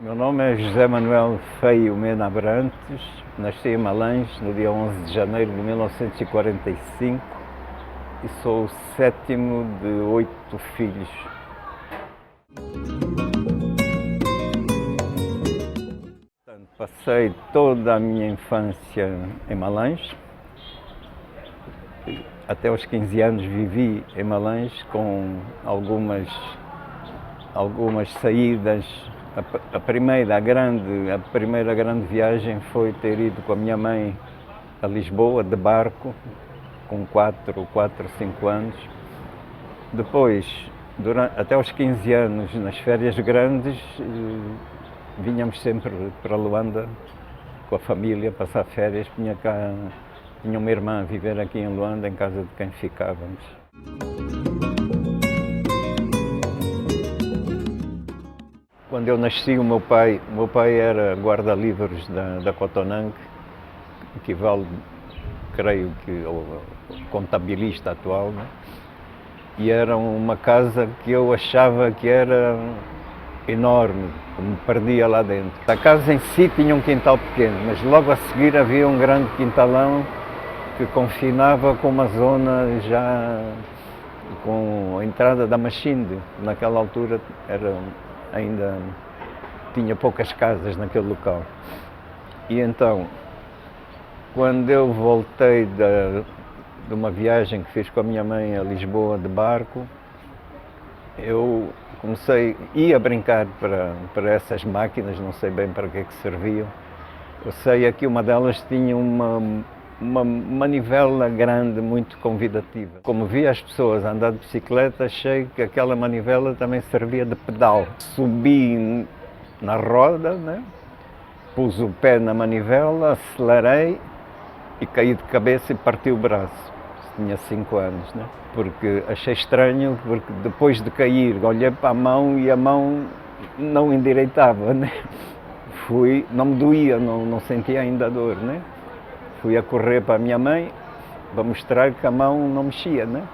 Meu nome é José Manuel Feio Mena Abrantes, nasci em Malães no dia 11 de janeiro de 1945 e sou o sétimo de 8 filhos. Passei toda a minha infância em Malães, até aos 15 anos vivi em Malães com algumas saídas. A primeira grande viagem foi ter ido com a minha mãe a Lisboa de barco, com 4, 5 anos. Depois, até aos 15 anos, nas férias grandes, vinhamos sempre para Luanda com a família, passar férias. Tinha uma irmã a viver aqui em Luanda, em casa de quem ficávamos. Quando eu nasci, o meu pai era guarda-livros da Cotonang, que equivale, creio que, ao contabilista atual, né? E era uma casa que eu achava que era enorme, me perdia lá dentro. A casa em si tinha um quintal pequeno, mas logo a seguir havia um grande quintalão que confinava com uma zona já com a entrada da Machinde. Naquela altura ainda tinha poucas casas naquele local. E então, quando eu voltei de uma viagem que fiz com a minha mãe a Lisboa de barco, eu ia brincar para essas máquinas, não sei bem para que serviam. Eu sei que uma delas tinha uma manivela grande, muito convidativa. Como via as pessoas andar de bicicleta, achei que aquela manivela também servia de pedal. Subi na roda, né? Pus o pé na manivela, acelerei e caí de cabeça e parti o braço. Tinha 5 anos, né? Porque achei estranho, porque depois de cair, olhei para a mão e a mão não endireitava, né? Não me doía, não sentia ainda dor, né? Fui a correr para a minha mãe para mostrar que a mão não mexia, né?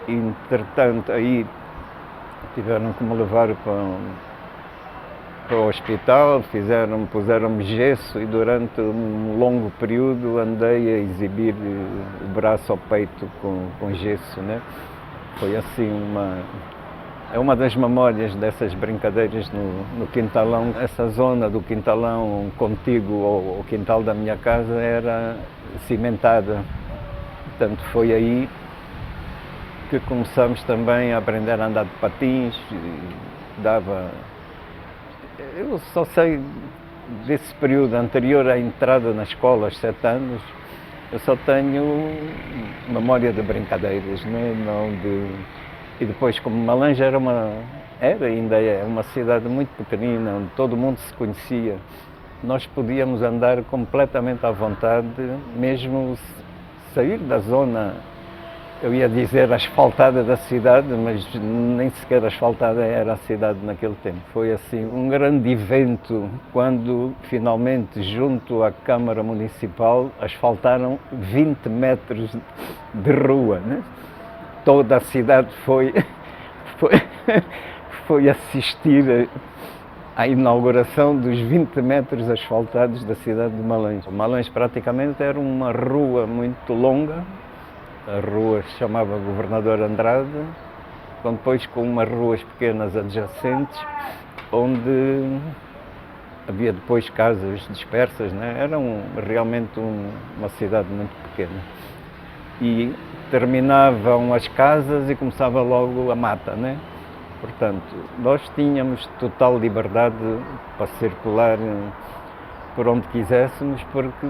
E, entretanto, aí tiveram que me levar para o hospital, puseram-me gesso e durante um longo período andei a exibir o braço ao peito com gesso, né? Foi assim é uma das memórias dessas brincadeiras no quintalão. Essa zona do quintalão contíguo ao quintal da minha casa era cimentada. Portanto, foi aí que começamos também a aprender a andar de patins. Eu só sei desse período anterior à entrada na escola, aos 7 anos, eu só tenho memória de brincadeiras, né? E depois, como Malães ainda é uma cidade muito pequenina, onde todo mundo se conhecia, nós podíamos andar completamente à vontade, mesmo sair da zona, eu ia dizer asfaltada da cidade, mas nem sequer asfaltada era a cidade naquele tempo. Foi assim um grande evento quando finalmente, junto à Câmara Municipal, asfaltaram 20 metros de rua, né? Toda a cidade foi assistir à inauguração dos 20 metros asfaltados da cidade de Malães. Malães praticamente era uma rua muito longa, a rua se chamava Governador Andrade, depois com umas ruas pequenas adjacentes, onde havia depois casas dispersas, né? Era realmente uma cidade muito pequena. E terminavam as casas e começava logo a mata, né? Portanto, nós tínhamos total liberdade para circular por onde quiséssemos, porque,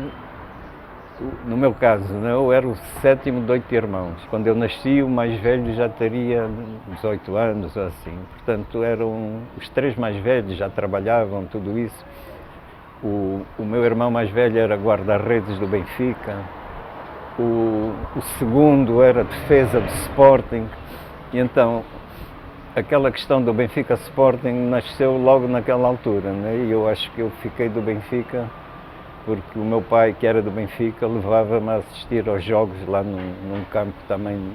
no meu caso, né, eu era o sétimo de 8 irmãos. Quando eu nasci, o mais velho já teria 18 anos, ou assim. Portanto, eram os 3 mais velhos, já trabalhavam, tudo isso. O meu irmão mais velho era guarda-redes do Benfica. O segundo era defesa do Sporting, e então aquela questão do Benfica Sporting nasceu logo naquela altura, né? E eu acho que eu fiquei do Benfica porque o meu pai, que era do Benfica, levava-me a assistir aos jogos lá num campo também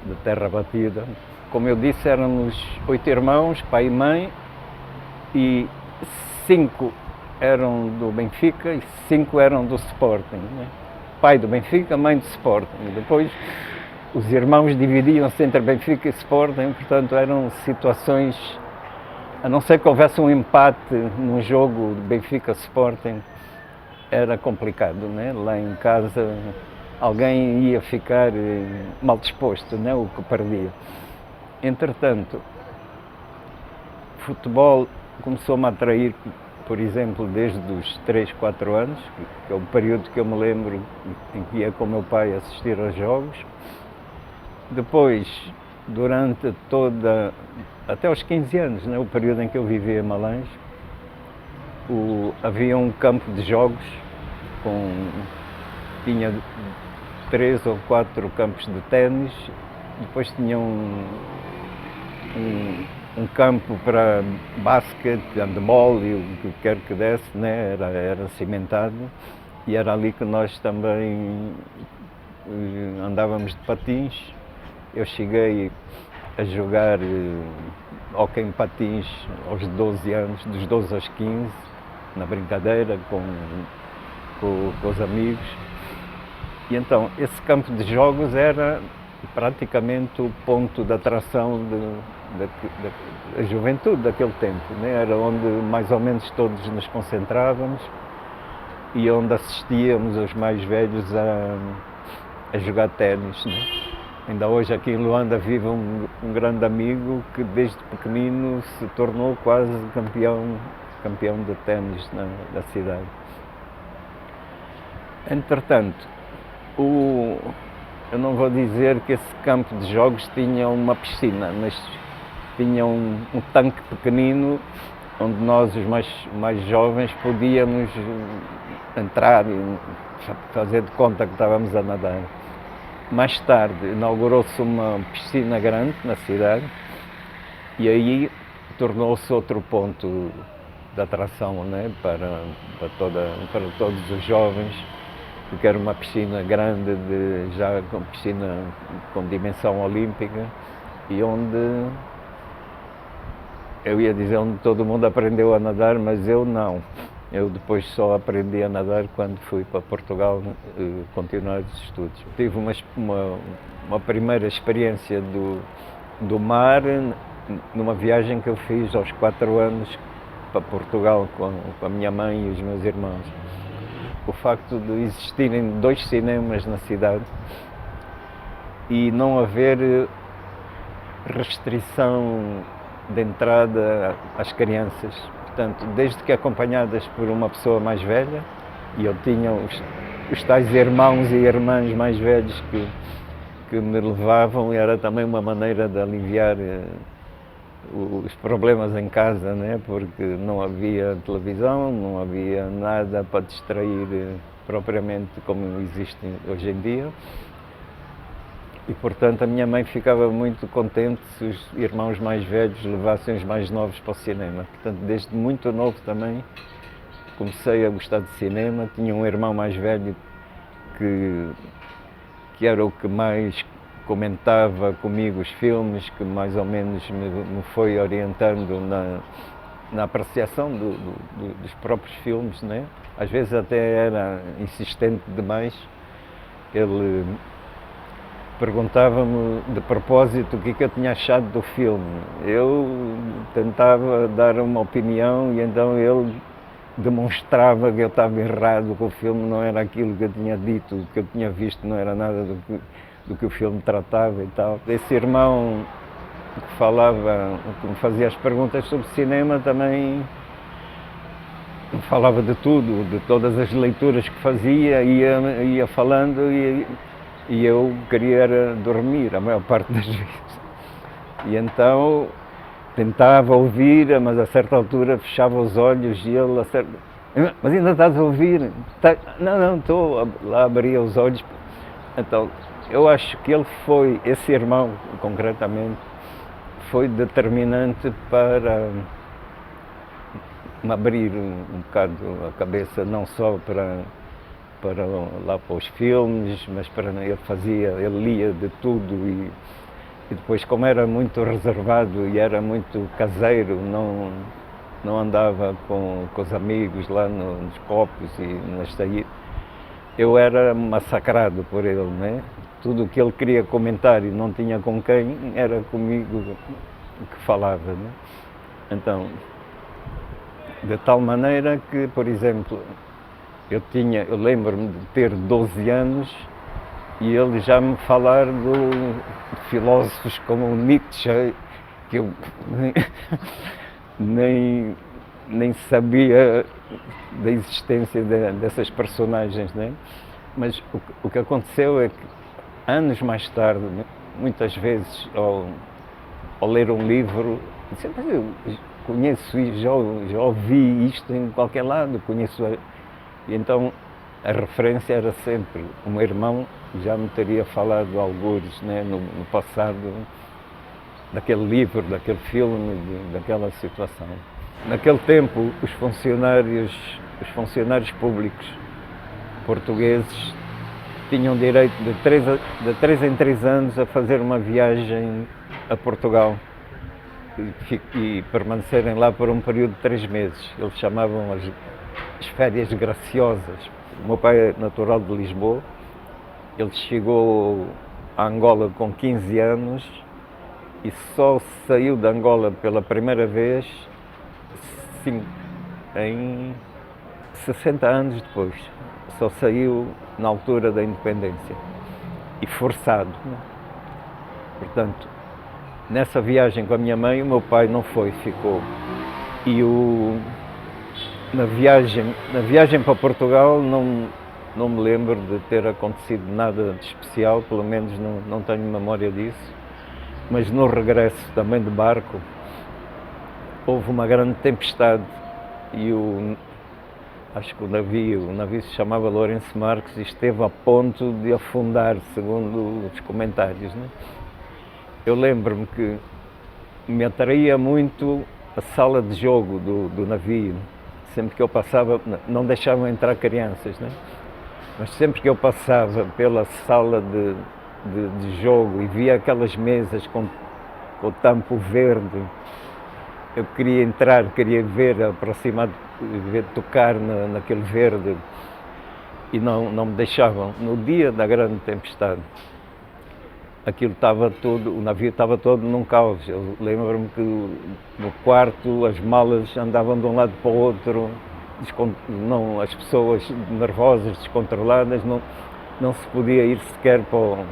de terra batida. Como eu disse, éramos 8 irmãos, pai e mãe, e 5 eram do Benfica e 5 eram do Sporting, né? Pai do Benfica, mãe do Sporting. E depois os irmãos dividiam-se entre Benfica e Sporting, portanto eram situações, a não ser que houvesse um empate num jogo de Benfica-Sporting, era complicado, né? Lá em casa alguém ia ficar mal disposto, né? O que perdia. Entretanto, futebol começou-me a atrair, por exemplo, desde os 3, 4 anos, que é o período que eu me lembro em que ia com o meu pai assistir aos jogos. Depois, durante até aos 15 anos, né, o período em que eu vivia em Malães, havia um campo de jogos, tinha 3 ou 4 campos de ténis, depois tinha um campo para basquete, handebol e o que quer que desse, né? Era cimentado, e era ali que nós também andávamos de patins. Eu cheguei a jogar hóquei em patins aos 12 anos, dos 12 aos 15, na brincadeira com os amigos. E então, esse campo de jogos era praticamente o ponto de atração da juventude daquele tempo, né? Era onde mais ou menos todos nos concentrávamos e onde assistíamos os mais velhos a jogar ténis, né? Ainda hoje aqui em Luanda vive um grande amigo que desde pequenino se tornou quase campeão de ténis da cidade. Entretanto, eu não vou dizer que esse campo de jogos tinha uma piscina, mas tinha um tanque pequenino onde nós, os mais jovens, podíamos entrar e fazer de conta que estávamos a nadar. Mais tarde inaugurou-se uma piscina grande na cidade e aí tornou-se outro ponto de atração, né, para todos os jovens, porque era uma piscina grande, já com piscina com dimensão olímpica, e onde, eu ia dizer, onde todo mundo aprendeu a nadar, mas eu não. Eu depois só aprendi a nadar quando fui para Portugal continuar os estudos. Tive uma primeira experiência do mar numa viagem que eu fiz aos 4 anos para Portugal com a minha mãe e os meus irmãos. O facto de existirem 2 cinemas na cidade e não haver restrição de entrada às crianças. Portanto, desde que acompanhadas por uma pessoa mais velha, e eu tinha os tais irmãos e irmãs mais velhos que me levavam, e era também uma maneira de aliviar os problemas em casa, né? Porque não havia televisão, não havia nada para distrair propriamente como existe hoje em dia. E, portanto, a minha mãe ficava muito contente se os irmãos mais velhos levassem os mais novos para o cinema. Portanto, desde muito novo também comecei a gostar de cinema. Tinha um irmão mais velho que era o que mais comentava comigo os filmes, que mais ou menos me foi orientando na apreciação dos próprios filmes, né? Às vezes até era insistente demais. Ele perguntava-me de propósito o que eu tinha achado do filme. Eu tentava dar uma opinião e então ele demonstrava que eu estava errado, que o filme não era aquilo que eu tinha dito, o que eu tinha visto não era nada do que o filme tratava e tal. Esse irmão que me fazia as perguntas sobre cinema também me falava de tudo, de todas as leituras que fazia, ia falando e eu queria dormir a maior parte das vezes. E então tentava ouvir, mas a certa altura fechava os olhos e ele mas ainda estás a ouvir? Não, estou. Lá abria os olhos. Então, eu acho que esse irmão concretamente, foi determinante para me abrir um bocado a cabeça, não só para os filmes, mas ele lia de tudo e depois, como era muito reservado e era muito caseiro, não andava com os amigos lá nos copos e nas saídas. Eu era massacrado por ele, né? Tudo o que ele queria comentar e não tinha com quem, era comigo que falava, né? Então, de tal maneira que, por exemplo, eu lembro-me de ter 12 anos e ele já me falar de filósofos como Nietzsche, que eu nem sabia da existência dessas personagens, né? Mas o que aconteceu é que, anos mais tarde, muitas vezes, ao ler um livro, disse, mas eu conheço e já ouvi isto em qualquer lado, conheço. E então a referência era sempre, o meu irmão já me teria falado algures, né, no passado, daquele livro, daquele filme, daquela situação. Naquele tempo, os funcionários públicos portugueses tinham direito de 3 em 3 anos a fazer uma viagem a Portugal e permanecerem lá por um período de 3 meses. Eles chamavam as férias graciosas. O meu pai é natural de Lisboa, ele chegou a Angola com 15 anos e só saiu de Angola pela primeira vez em 60 anos depois. Só saiu na altura da independência e forçado, né? Portanto, nessa viagem com a minha mãe, o meu pai não foi, ficou. E na viagem para Portugal não me lembro de ter acontecido nada de especial, pelo menos não tenho memória disso. Mas no regresso, também de barco, houve uma grande tempestade e acho que o navio se chamava Lourenço Marques e esteve a ponto de afundar, segundo os comentários, né? Eu lembro-me que me atraía muito a sala de jogo do navio. Sempre que eu passava, não deixavam entrar crianças, né? Mas sempre que eu passava pela sala de jogo e via aquelas mesas com o tampo verde, eu queria entrar, queria ver, aproximar, ver tocar naquele verde e não me deixavam. No dia da grande tempestade, aquilo estava todo, o navio estava todo num caos. Eu lembro-me que no quarto as malas andavam de um lado para o outro, as pessoas nervosas, descontroladas, não se podia ir sequer para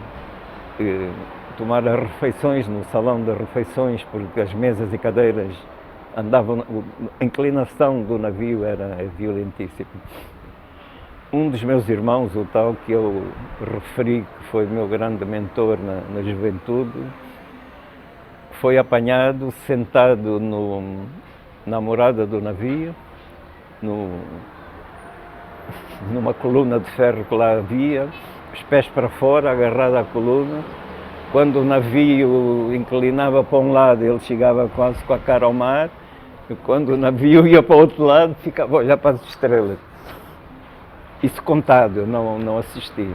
tomar as refeições no salão de refeições, porque as mesas e cadeiras andavam, a inclinação do navio era violentíssima. Um dos meus irmãos, o tal que eu referi, que foi meu grande mentor na juventude, foi apanhado sentado na morada do navio, numa coluna de ferro que lá havia, os pés para fora, agarrado à coluna. Quando o navio inclinava para um lado, ele chegava quase com a cara ao mar, e quando o navio ia para o outro lado, ficava a olhar para as estrelas. Isso contado, eu não assisti.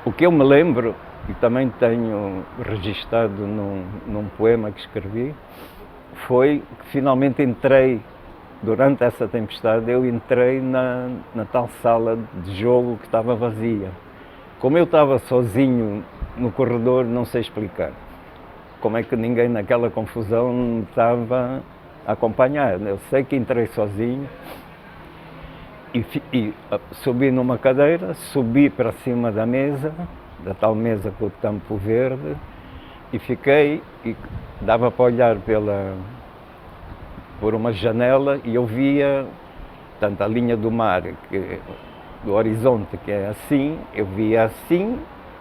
O que eu me lembro, e também tenho registado num poema que escrevi, foi que finalmente entrei, durante essa tempestade, eu entrei na tal sala de jogo que estava vazia. Como eu estava sozinho no corredor, não sei explicar. Como é que ninguém naquela confusão me estava a acompanhar. Eu sei que entrei sozinho e subi numa cadeira, subi para cima da mesa, da tal mesa com o tampo verde, e fiquei, e dava para olhar por uma janela e eu via, tanto a linha do mar, do horizonte, que é assim, eu via assim,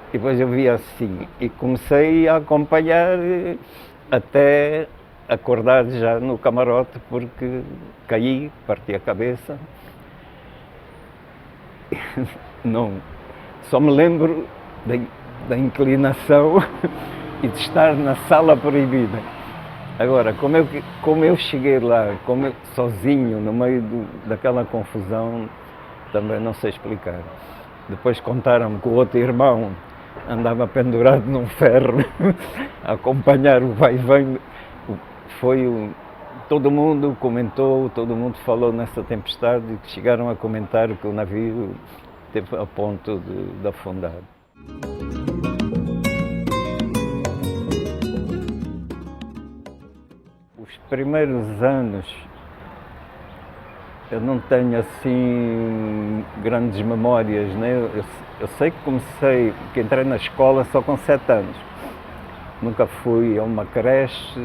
e depois eu via assim, e comecei a acompanhar até acordar já no camarote, porque caí, parti a cabeça. Não, só me lembro da inclinação e de estar na sala proibida. Agora, como eu cheguei lá, sozinho, no meio daquela confusão, também não sei explicar. Depois contaram-me que o outro irmão andava pendurado num ferro a acompanhar o vai e vem. Foi todo mundo comentou, todo mundo falou nessa tempestade, que chegaram a comentar que o navio esteve a ponto de afundar. Os primeiros anos eu não tenho assim grandes memórias, né? Eu sei que entrei na escola só com 7 anos. Nunca fui a uma creche,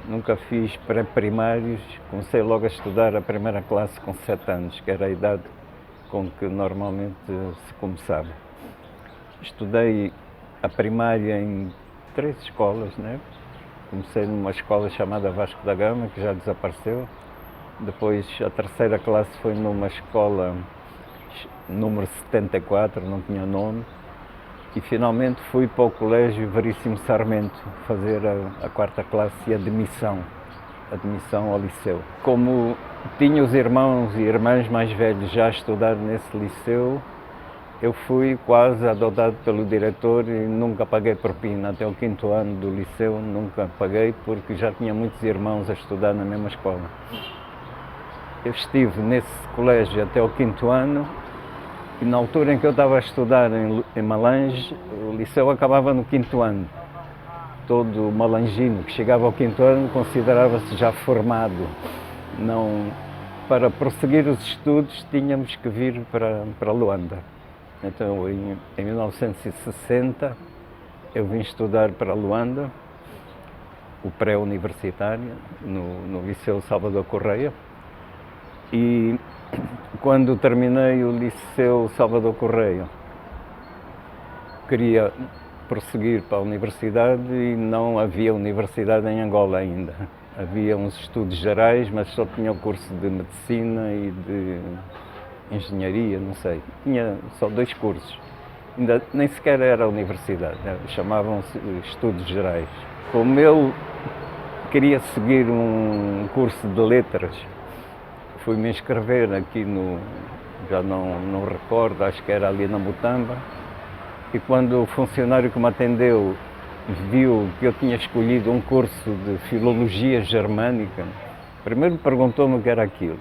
nunca fiz pré-primários. Comecei logo a estudar a primeira classe com 7 anos, que era a idade com que normalmente se começava. Estudei a primária em 3 escolas, né? Comecei numa escola chamada Vasco da Gama, que já desapareceu. Depois a terceira classe foi numa escola número 74, não tinha nome. E finalmente fui para o colégio Veríssimo Sarmento fazer a quarta classe e admissão ao liceu. Como tinha os irmãos e irmãs mais velhos já a estudar nesse liceu, eu fui quase adotado pelo diretor e nunca paguei propina. Até o 5º ano do liceu nunca paguei, porque já tinha muitos irmãos a estudar na mesma escola. Eu estive nesse colégio até o 5º ano e na altura em que eu estava a estudar em Malange, o liceu acabava no 5º ano. Todo malangino que chegava ao 5º ano considerava-se já formado. Para prosseguir os estudos tínhamos que vir para Luanda. Então em 1960 eu vim estudar para Luanda, o pré-universitário, no Liceu Salvador Correia. E quando terminei o Liceu Salvador Correia, queria prosseguir para a universidade e não havia universidade em Angola ainda. Havia uns estudos gerais, mas só tinha o curso de medicina e de engenharia, não sei. Tinha só 2 cursos. Ainda nem sequer era a universidade, chamavam-se estudos gerais. Como eu queria seguir um curso de letras, fui me inscrever aqui já não recordo, acho que era ali na Mutamba, e quando o funcionário que me atendeu viu que eu tinha escolhido um curso de Filologia Germânica, primeiro perguntou-me o que era aquilo.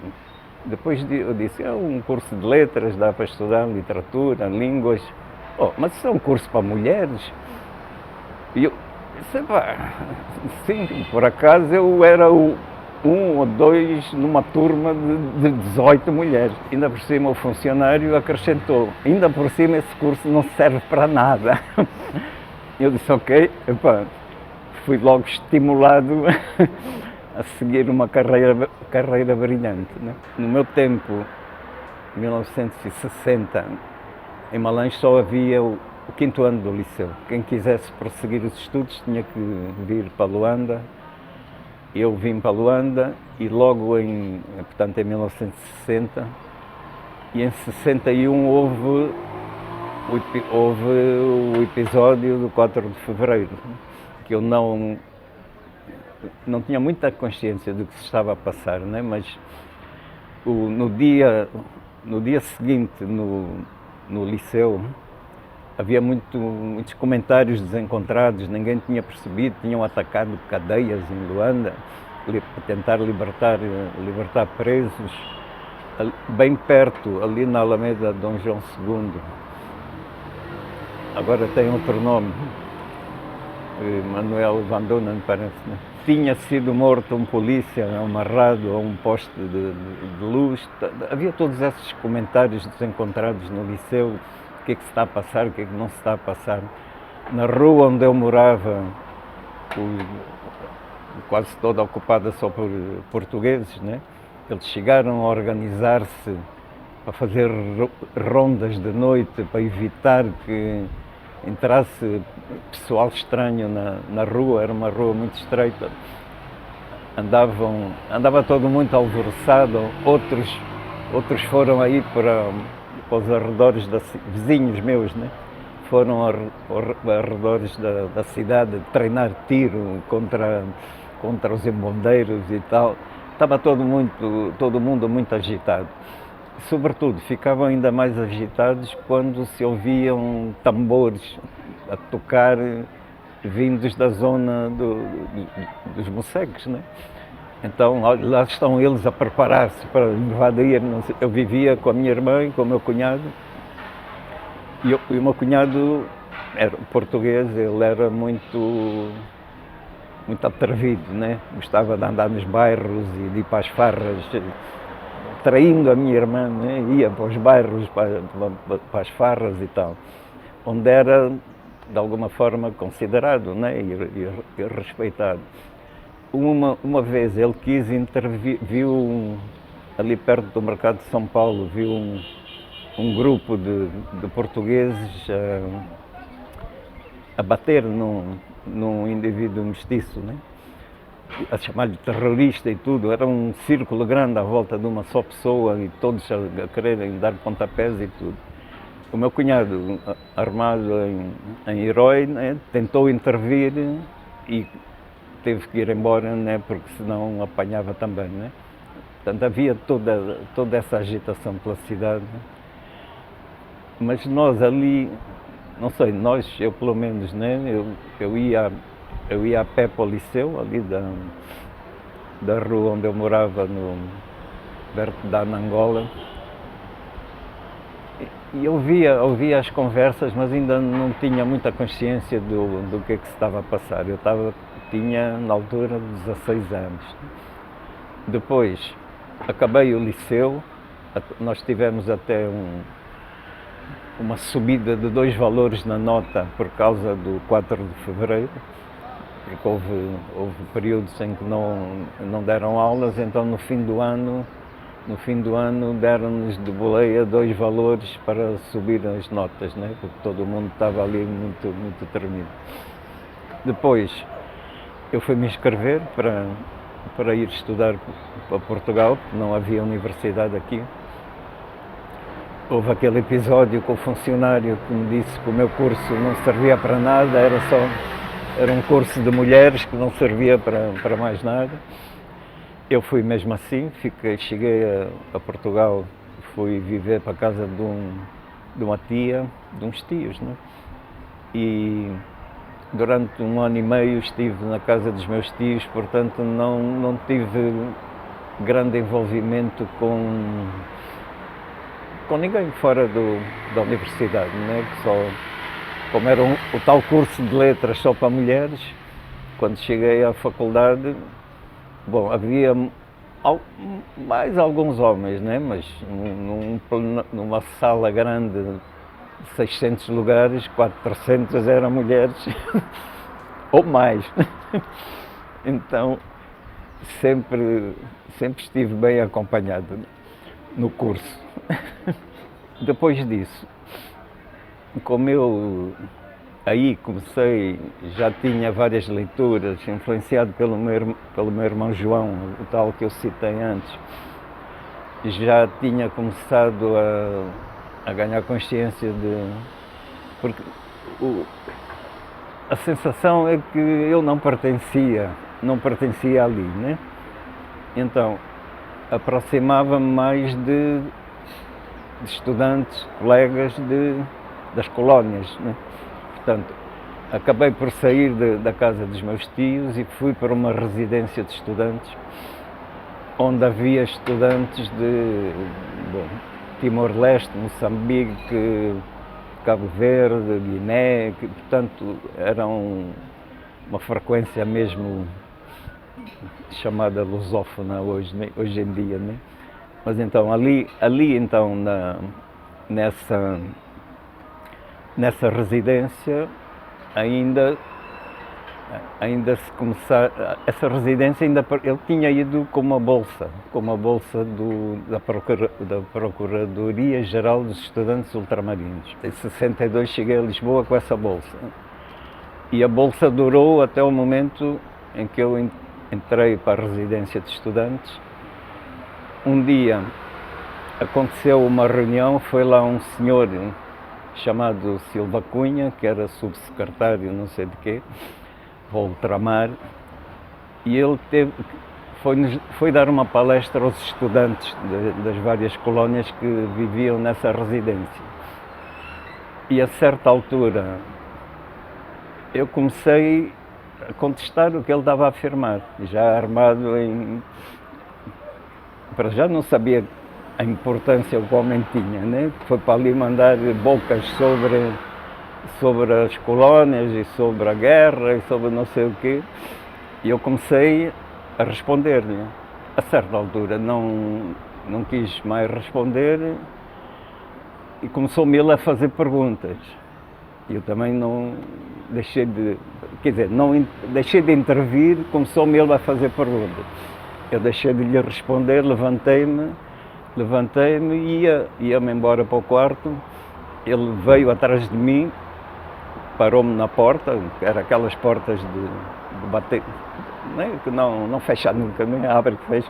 Depois eu disse, é um curso de letras, dá para estudar literatura, línguas. Oh, mas isso é um curso para mulheres? E eu disse, sim, por acaso eu era um ou 2 numa turma de 18 mulheres. Ainda por cima o funcionário acrescentou, ainda por cima esse curso não serve para nada. Eu disse, ok, fui logo estimulado a seguir uma carreira brilhante, né? No meu tempo, 1960, em Malange só havia o 5º ano do liceu. Quem quisesse prosseguir os estudos tinha que vir para Luanda. Eu vim para Luanda e logo em 1960, e em 61 houve o episódio do 4 de fevereiro, que eu não tinha muita consciência do que se estava a passar, né? Mas no dia seguinte, no liceu, havia muitos comentários desencontrados, ninguém tinha percebido, tinham atacado cadeias em Luanda para tentar libertar presos, bem perto, ali na Alameda Dom João II. Agora tem outro nome, Manuel Vandona, me parece, né? Tinha sido morto um polícia amarrado a um poste de luz. Havia todos esses comentários desencontrados no liceu. O que é que se está a passar, o que é que não se está a passar. Na rua onde eu morava, quase toda ocupada só por portugueses, né? Eles chegaram a organizar-se para fazer rondas de noite, para evitar que entrasse pessoal estranho na rua. Era uma rua muito estreita. Andava todo muito alvoroçado. Outros foram aí para os arredores, vizinhos meus, né? Foram aos arredores da cidade treinar tiro contra os embondeiros e tal. Estava todo mundo muito agitado. Sobretudo, ficavam ainda mais agitados quando se ouviam tambores a tocar vindos da zona dos mocegues, né? Então lá estão eles a preparar-se para invadir. Eu vivia com a minha irmã e com o meu cunhado, e o meu cunhado era português, ele era muito atrevido, né? Gostava de andar nos bairros e de ir para as farras, traindo a minha irmã, né? Ia para os bairros, para as farras e tal, onde era de alguma forma considerado, né? e respeitado. Uma vez ele quis intervir, viu ali perto do mercado de São Paulo, viu um grupo de portugueses a bater num indivíduo mestiço, né? A chamar-lhe terrorista e tudo. Era um círculo grande à volta de uma só pessoa e todos a quererem dar pontapés e tudo. O meu cunhado, armado em herói, né, tentou intervir e teve que ir embora, né, porque senão apanhava também, né? Portanto, havia toda essa agitação pela cidade. Mas nós ali, não sei, eu pelo menos, né, eu ia a pé para o liceu, ali da rua onde eu morava, perto da Anangola, e eu ouvia as conversas, mas ainda não tinha muita consciência do que se estava a passar. Tinha na altura 16 anos. Depois acabei o liceu, nós tivemos até uma subida de 2 valores na nota por causa do 4 de fevereiro, porque houve períodos em que não deram aulas, então no fim do ano deram-nos de boleia 2 valores para subir as notas, né? Porque todo mundo estava ali muito tremido. Depois eu fui me inscrever para ir estudar para Portugal, porque não havia universidade aqui. Houve aquele episódio com o funcionário que me disse que o meu curso não servia para nada, era um curso de mulheres que não servia para mais nada. Eu fui mesmo assim, cheguei a Portugal, fui viver para a casa de uma tia, de uns tios, né? E durante 1 ano e meio estive na casa dos meus tios, portanto não tive grande envolvimento com ninguém fora da universidade, né? Como era o tal curso de letras só para mulheres, quando cheguei à faculdade, bom, havia mais alguns homens, né? Mas numa sala grande de 600 lugares, 400 eram mulheres, ou mais. Então sempre estive bem acompanhado no curso. Depois disso, como eu aí comecei, já tinha várias leituras, influenciado pelo meu irmão João, o tal que eu citei antes, já tinha começado a ganhar consciência porque a sensação é que eu não pertencia ali, né? Então aproximava-me mais de estudantes, colegas das colónias, né? Portanto, acabei por sair da casa dos meus tios e fui para uma residência de estudantes, onde havia estudantes de Timor-Leste, Moçambique, Cabo Verde, Guiné, que, portanto, eram uma frequência mesmo chamada lusófona hoje em dia, né? Mas então, ali então, nessa residência, ainda se começar, essa residência ele tinha ido com uma bolsa da Procuradoria Geral dos Estudantes Ultramarinos. Em 62 cheguei a Lisboa com essa bolsa. E a bolsa durou até o momento em que eu entrei para a residência de estudantes. Um dia aconteceu uma reunião, foi lá um senhor chamado Silva Cunha, que era subsecretário não sei de quê, para o ultramar, e ele foi dar uma palestra aos estudantes das várias colónias que viviam nessa residência. E a certa altura eu comecei a contestar o que ele estava a afirmar, já armado em... Para já não sabia a importância que o homem tinha, né? Foi para ali mandar bocas sobre as colónias e sobre a guerra e sobre não sei o quê. E eu comecei a responder-lhe. A certa altura não quis mais responder e começou-me ele a fazer perguntas. Eu também não deixei de... Quer dizer, não deixei de intervir, começou-me ele a fazer perguntas. Eu deixei de lhe responder, levantei-me e ia-me embora para o quarto. Ele veio atrás de mim, parou-me na porta, era aquelas portas de bater, né, que não fecha nunca, nem abre que fecha.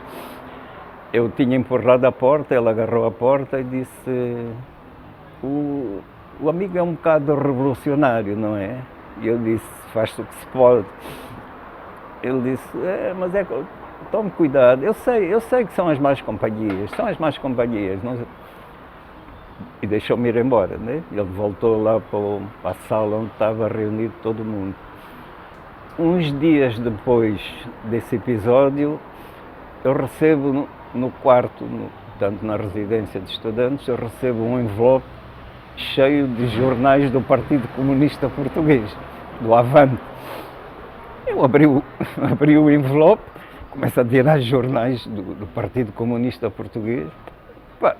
Eu tinha empurrado a porta, ele agarrou a porta e disse: o amigo é um bocado revolucionário, não é? E eu disse: faz-se o que se pode. Ele disse: mas é... Tome cuidado, eu sei que são as más companhias, Não... E deixou-me ir embora, né? Ele voltou lá para a sala onde estava reunido todo mundo. Uns dias depois desse episódio, eu recebo no quarto, portanto na residência de estudantes, eu recebo um envelope cheio de jornais do Partido Comunista Português, do Avante. Eu abri o envelope, começo a tirar jornais do Partido Comunista Português. Pá,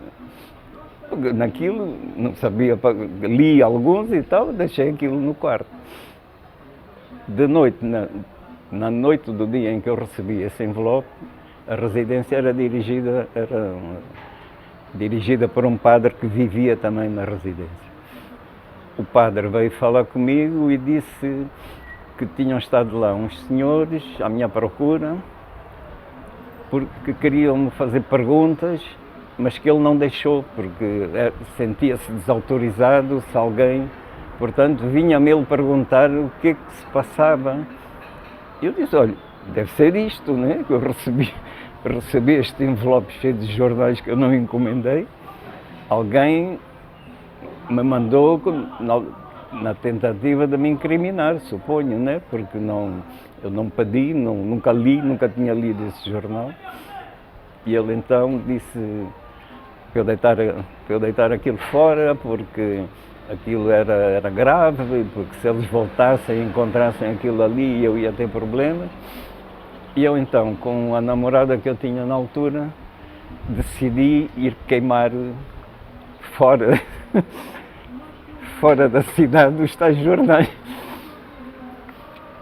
naquilo, não sabia, li alguns e tal, deixei aquilo no quarto. De noite, na noite do dia em que eu recebi esse envelope, a residência era dirigida por um padre que vivia também na residência. O padre veio falar comigo e disse que tinham estado lá uns senhores à minha procura, porque queriam me fazer perguntas, mas que ele não deixou, porque sentia-se desautorizado se alguém, portanto, vinha-me ele perguntar o que é que se passava. Eu disse: olha, deve ser isto, né? Que eu recebi este envelope cheio de jornais que eu não encomendei. Alguém me mandou na tentativa de me incriminar, suponho, né? Porque eu não pedi, nunca li, nunca tinha lido esse jornal. E ele então disse para eu deitar aquilo fora, porque aquilo era grave, porque se eles voltassem e encontrassem aquilo ali, eu ia ter problemas. E eu então, com a namorada que eu tinha na altura, decidi ir queimar fora da cidade os tais jornais.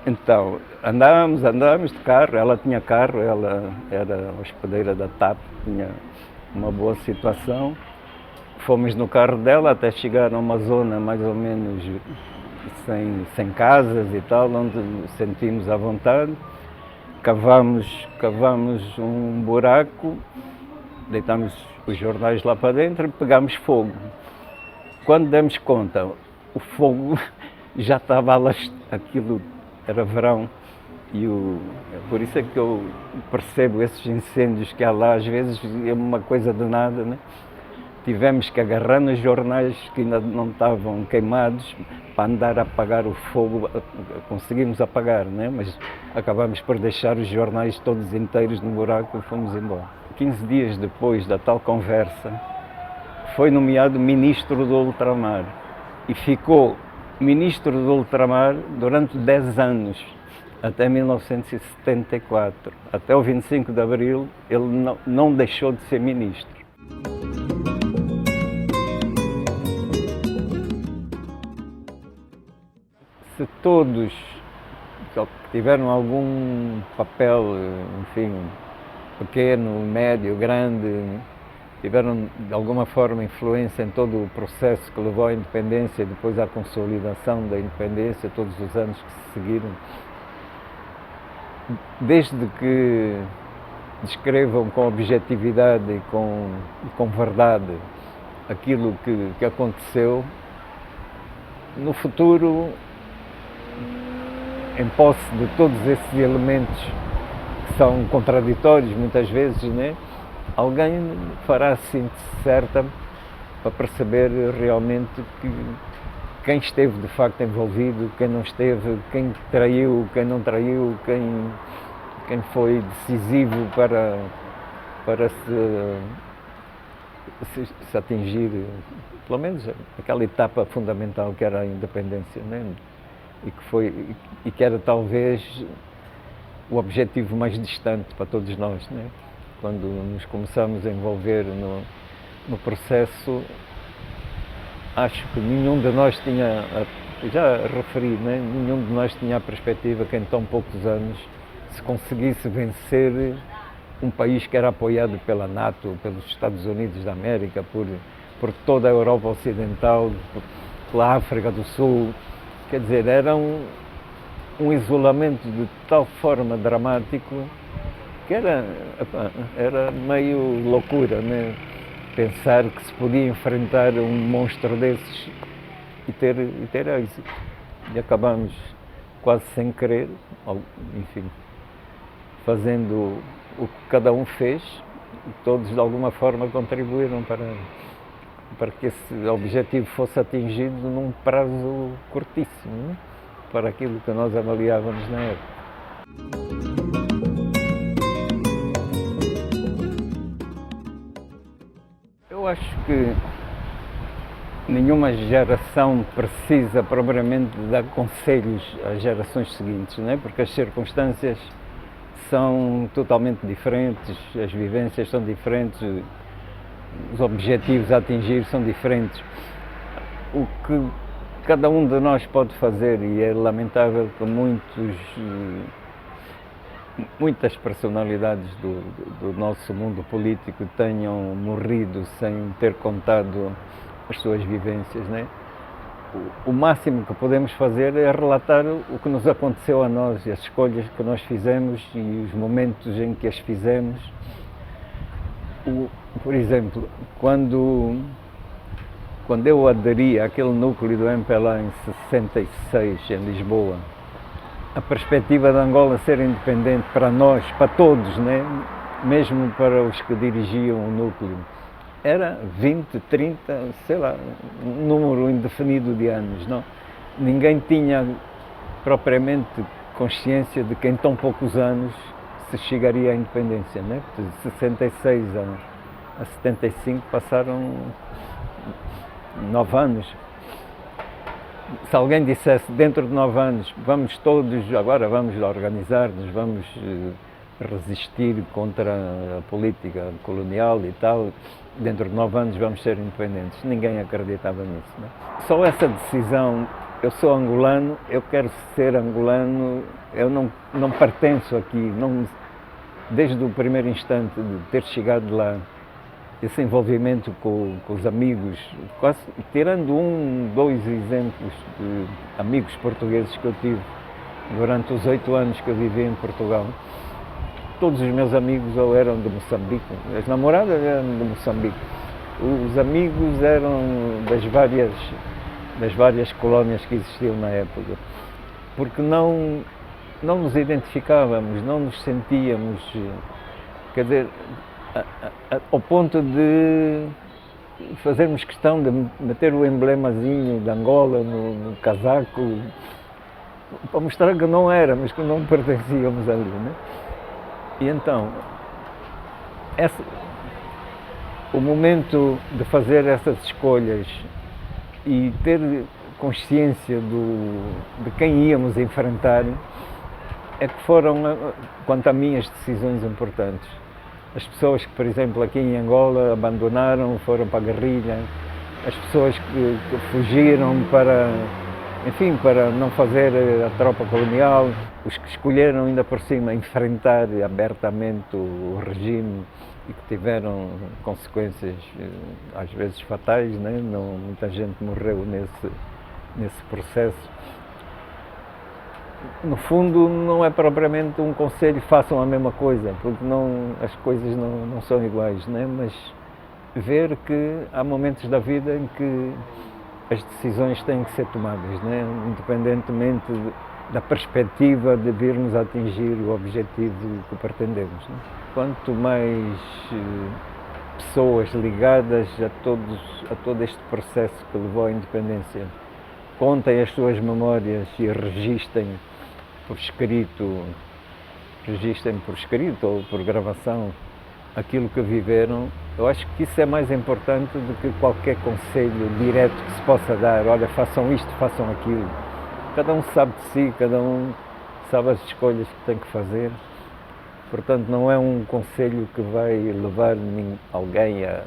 Então, andámos de carro, ela tinha carro, ela era hospedeira da TAP, tinha uma boa situação. Fomos no carro dela até chegar a uma zona mais ou menos sem casas e tal, onde nos sentimos à vontade. Cavamos um buraco, deitamos os jornais lá para dentro e pegámos fogo. Quando demos conta, o fogo já estava lá, aquilo era verão, e por isso é que eu percebo esses incêndios que há lá, às vezes é uma coisa de nada, né? Tivemos que agarrar nos jornais que ainda não estavam queimados para andar a apagar o fogo, conseguimos apagar, né? Mas acabamos por deixar os jornais todos inteiros no buraco e fomos embora. 15 dias depois da tal conversa, foi nomeado ministro do ultramar e ficou ministro do ultramar durante 10 anos, até 1974. Até o 25 de abril ele não deixou de ser ministro. Se todos que tiveram algum papel, enfim, pequeno, médio, grande, tiveram de alguma forma influência em todo o processo que levou à independência e depois à consolidação da independência, todos os anos que se seguiram, desde que descrevam com objetividade e com verdade aquilo que aconteceu, no futuro, em posse de todos esses elementos que são contraditórios muitas vezes, né? Alguém fará a síntese certa para perceber realmente quem esteve de facto envolvido, quem não esteve, quem traiu, quem não traiu, quem foi decisivo para se atingir, pelo menos, aquela etapa fundamental que era a independência, né? E que era talvez o objetivo mais distante para todos nós, né? Quando nos começamos a envolver no processo, acho que nenhum de nós tinha, já referi, né? Nenhum de nós tinha a perspectiva que em tão poucos anos se conseguisse vencer um país que era apoiado pela NATO, pelos Estados Unidos da América, por toda a Europa Ocidental, pela África do Sul. Quer dizer, era um isolamento de tal forma dramático que era meio loucura, né? Pensar que se podia enfrentar um monstro desses e ter êxito. E acabamos quase sem querer, enfim, fazendo o que cada um fez, e todos de alguma forma contribuíram para que esse objetivo fosse atingido num prazo curtíssimo, né? Para aquilo que nós avaliávamos na época. Eu acho que nenhuma geração precisa propriamente dar conselhos às gerações seguintes, né? Porque as circunstâncias são totalmente diferentes, as vivências são diferentes, os objetivos a atingir são diferentes. O que cada um de nós pode fazer, e é lamentável que muitas personalidades do nosso mundo político tenham morrido sem ter contado as suas vivências, né? O máximo que podemos fazer é relatar o que nos aconteceu a nós, as escolhas que nós fizemos e os momentos em que as fizemos. Por exemplo, quando eu aderi àquele núcleo do MPLA em 66, em Lisboa, a perspectiva de Angola ser independente para nós, para todos, né? Mesmo para os que dirigiam o núcleo, era 20, 30, sei lá, um número indefinido de anos, não? Ninguém tinha propriamente consciência de que em tão poucos anos se chegaria à independência, né? De 66 a 75 passaram 9 anos. Se alguém dissesse dentro de 9 anos, agora vamos organizar-nos, vamos resistir contra a política colonial e tal, dentro de 9 anos vamos ser independentes, ninguém acreditava nisso, né? Só essa decisão, eu sou angolano, eu quero ser angolano, eu não pertenço aqui, desde o primeiro instante de ter chegado lá, esse envolvimento com os amigos, quase tirando 2 exemplos de amigos portugueses que eu tive durante os 8 anos que eu vivi em Portugal, todos os meus amigos ou eram de Moçambique, as namoradas eram de Moçambique, os amigos eram das várias colónias que existiam na época, porque não nos identificávamos, não nos sentíamos, quer dizer, ao ponto de fazermos questão de meter o emblemazinho de Angola no casaco, para mostrar que não éramos, que não pertencíamos ali, né? E então, o momento de fazer essas escolhas e ter consciência de quem íamos enfrentar é que foram, quanto a mim, as decisões importantes. As pessoas que, por exemplo, aqui em Angola abandonaram, foram para a guerrilha, as pessoas que fugiram para não fazer a tropa colonial, os que escolheram ainda por cima enfrentar abertamente o regime e que tiveram consequências às vezes fatais, né? Muita gente morreu nesse processo. No fundo, não é propriamente um conselho, façam a mesma coisa, porque as coisas não são iguais, né? Mas ver que há momentos da vida em que as decisões têm que ser tomadas, né? Independentemente da perspectiva de virmos a atingir o objetivo que pretendemos, né? Quanto mais pessoas ligadas a todo este processo que levou à independência contem as suas memórias e registem por escrito ou por gravação aquilo que viveram. Eu acho que isso é mais importante do que qualquer conselho direto que se possa dar. Olha, façam isto, façam aquilo. Cada um sabe de si, cada um sabe as escolhas que tem que fazer. Portanto, não é um conselho que vai levar alguém a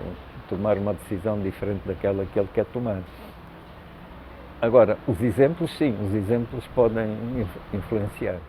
tomar uma decisão diferente daquela que ele quer tomar. Agora, os exemplos, sim, os exemplos podem influenciar.